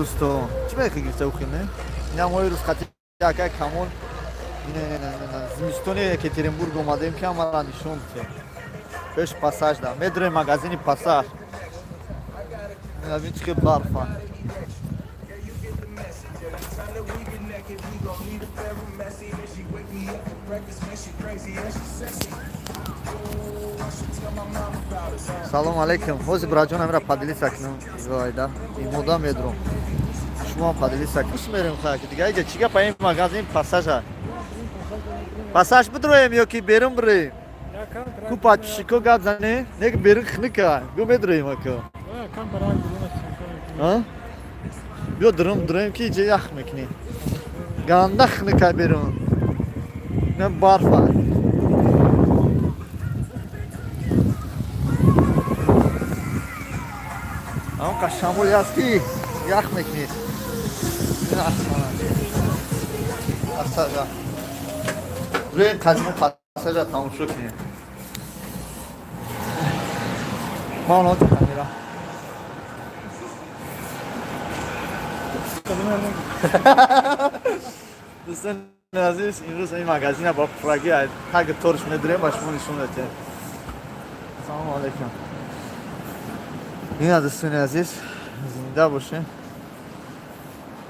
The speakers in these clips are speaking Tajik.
دوستان چی میخوای گیفته بخونه؟ اینا ما روز خطی که کامل زمستون یکترینبورگ اومدیم که ما را نشون میده پیش پاساژ دا میدره مغازین پاساژ این چه برفا салом алейкум ҳозир бираҷон амира падилиса кунам зоида имода медрум шумо падилиса кус мерем хак дига иҷа чига па ин магазин пассажа пассаж бидроем ё ки берун бирем ку падпишико гап зане нег берун хника бё медроем ака бё дроем ки иҷа ях мекунем ганда хника берун не барфа ам қашамоли аст ки ях мекунед пассажа рӯи қадимо пассажа тамошо кунем маънот камера дӯстони азиз имрӯз ин магазина ба пуфраги таги торш медирем ба шумо нишон медиҳем салому алейкум ина дӯстони азиз зинда бошем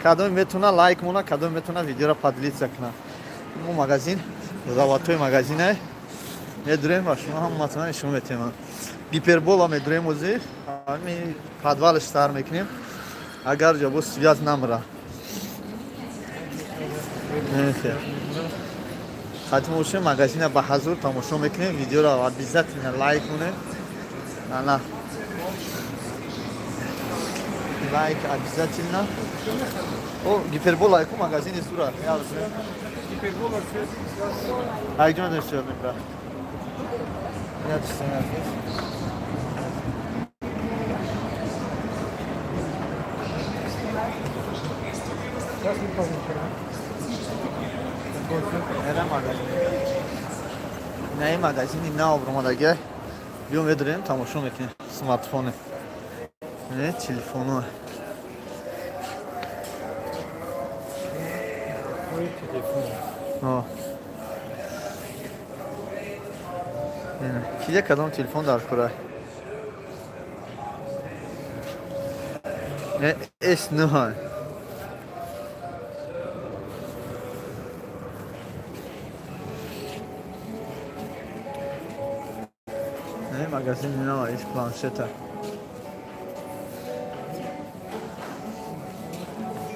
кадоме метавона лайк мона кадоме метавона видеоро падлица кунад мо магазин заводҳои магазинае медурем ва шумо ҳаматона нишон метиҳем гипербола медурем ӯзи ҳами подвалаш сар мекунем агар ҷо бо связ намра хатимо бошем магазина ба ҳазур тамошо мекунем видеоро обязательно лайк монем ана лайк обязательно о гипербола яку магазини сура гипербола айҷон дошта мекра я дӯстона ин магазини нав омадаги биё медурем тамошо мекунем смартфоне телефону кия кадом телефон дар кора S9 магазин нава иш планшета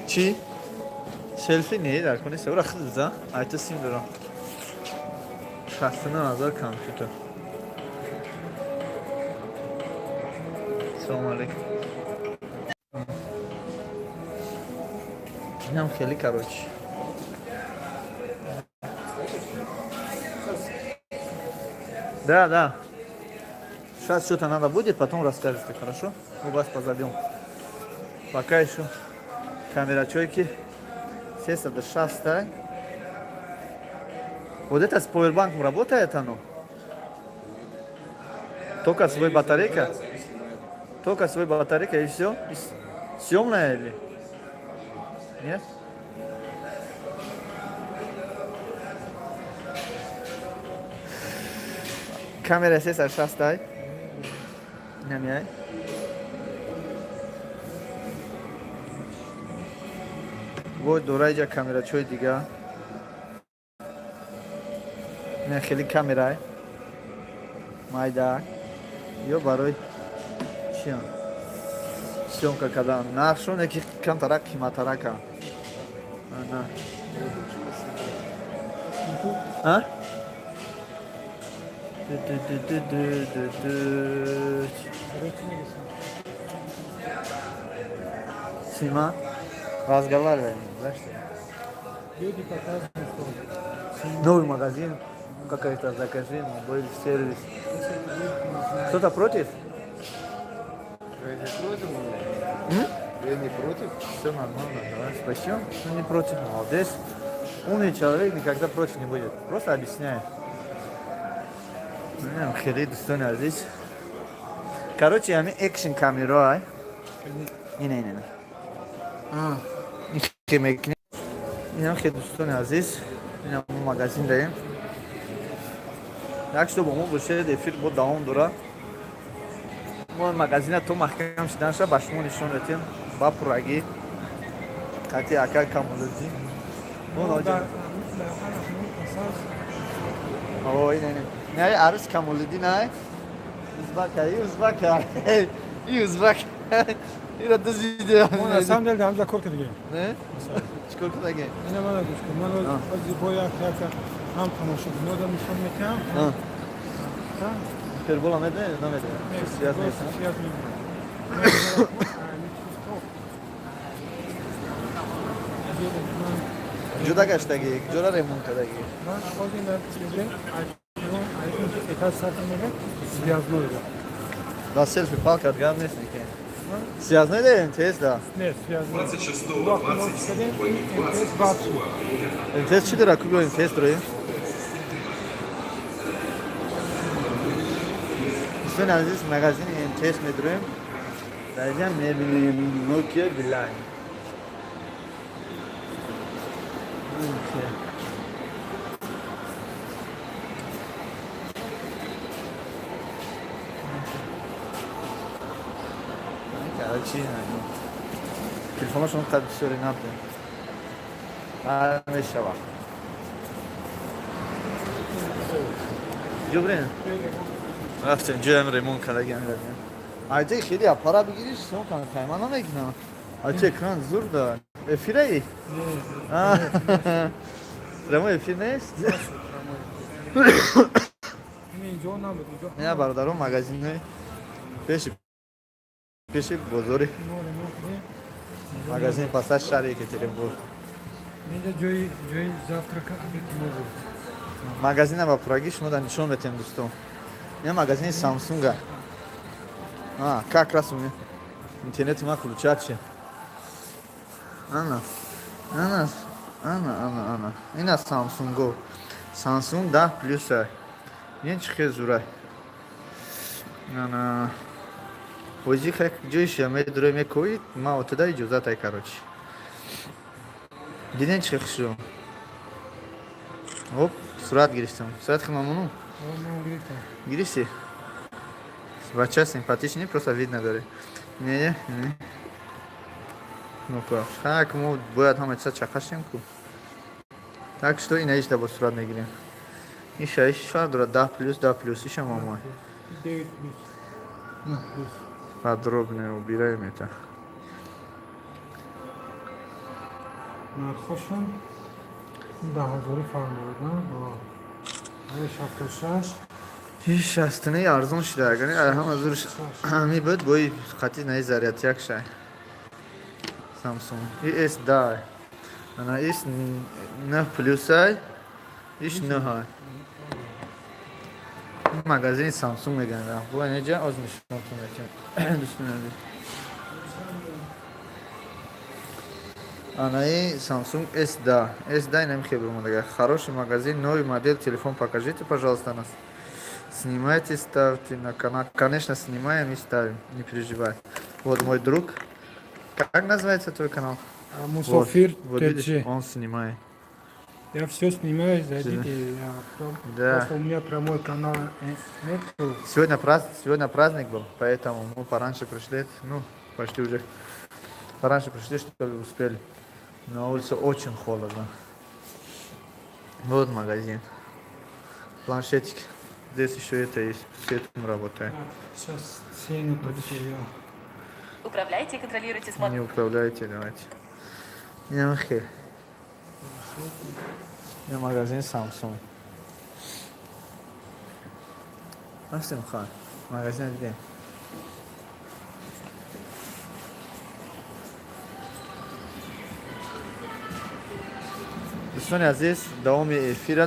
чи селфи не дар кони севра хиза айта сим дорам 69000 компютер салом алейкум инам хели короче да сейчас что-то надо будет, потом расскажете, хорошо? Мы вас позовем. Пока еще камера чойки. Сесть до 6. Вот это с повербанком работает оно? Только свой батарейка? Только свой батарейка и все? Съемная или? Нет? Камера сесть до 6. نمیای؟ و دورای جا کامera چوی دیگه نه خیلی کامرای مایدا یا برای چیان سیومка کدام نقشونه که کم ترک قیمت‌تره که نه ها Сима, разговариваем, знаешь что? Новый магазин, какой-то закажи, мобиль, сервис. Кто-то против? Вы не против? Вы не против? Все нормально, давай спасибо. Ну не против, молодец. Умный человек никогда против не будет, просто объясняет. خیلی دوستان عزیز короче همین اکشن کامیرا اینه این که میکنیم این هم که دوستان عزیز این هم مگزین داریم یک شو با ما باشه دفیر با دوام دوره ما مگزین تو محکم شدن شد به شما نشون ردیم با پرگی قطعی اکا کامولدی اون آجا اوه این نه عرض کامولدی نه ازبک ای ازبک این را دزیده اون سام دل دام زکور دیگه نه چیکار کنه دیگه اینا من گوش کن من از بویا که هم تماشا نودم نشون میکنم پربول آمده نمیده سیاز نیست جدا گشتگی جدا ریمون کردگی من از این چیزی ایتا ساعت میگه سیاز نویده دا سلفی پاک کردگار نیست که سیاز نیده تیز دا نه سیاز نویده تیز چی داره کگو این تیز داره دوستان عزیز مگزین این تیز میداریم در اینجا میبینیم نوکیا بیلاین چی نه تلفنشون قد سوری نبوده همه شبا جبرین رفتیم جویم ریمون کردگی هم ردیم آیده خیلی اپارا بگیریش سون کنه تایمان نمیکنم آیده اکران زور دار افیره ای؟ ریمون افیر نیست؟ اینجا نبود نه برادرم مگزین نه پیش بزرگ مگزین پاسش شریعه که تیریم بود اینجا جوی завтрака بیتیم مگزین با پراگی شما در نشون بتیم دوستان این مگزین سامسونگ как раз у меня интернет ما включать Ana این سامسونگ سامسونگ 10 پلوس این چه زوره Ana وزی خیلی جویش یا میدروی میکوید ما اتدا اجازه تای کاروچ دیدین چه خشو هوب سرعت گرفتم سرعت خیلی ممنون گرفتی بچه سимпатичный просто видно داره نه ну-ка как мы باید همه چیز چکشیم کو так что این ایش با سرعت میگیریم این شایش شاید داره 10 плюс ایش هم همه 9 плюс подробно убираем это нархошон 10000 фармодан ай 76 هیچ شستنه ارزون شده اگر هم از روش همی بود بایی خطی نهی زریعتی یک شای سامسونگ ای اس دای انا ایس 9 پلوس های ایش 9 های مگزین سامسونگ میگن bu اینجا از نشون میکنم دوستان عزیز انا ای سامسونگ اس да нemiخواد برام دیگه хороший магазин новый модель телефон покажите пожалуйста нас снимайте ставьте на канал конечно снимаем и ставим не переживай вот мой друг как называется твой канал Мусафир вот видишь ТЧ. он снимает Я все снимаю, зайдите. Да. Просто у меня прямой канал нету. Сегодня праздник был, поэтому мы пораньше пришли, ну, почти уже пораньше пришли, чтобы успели. На улице очень холодно. Вот магазин. Планшетик. Здесь еще это есть, с этим работает. Сейчас цену подсчитаю. Управляйте и контролируйте смотр. Не управляйте, давайте. Не махи. Я магазин Samsung. Настим хан. Магазин где? دوستان عزیز دوام افیر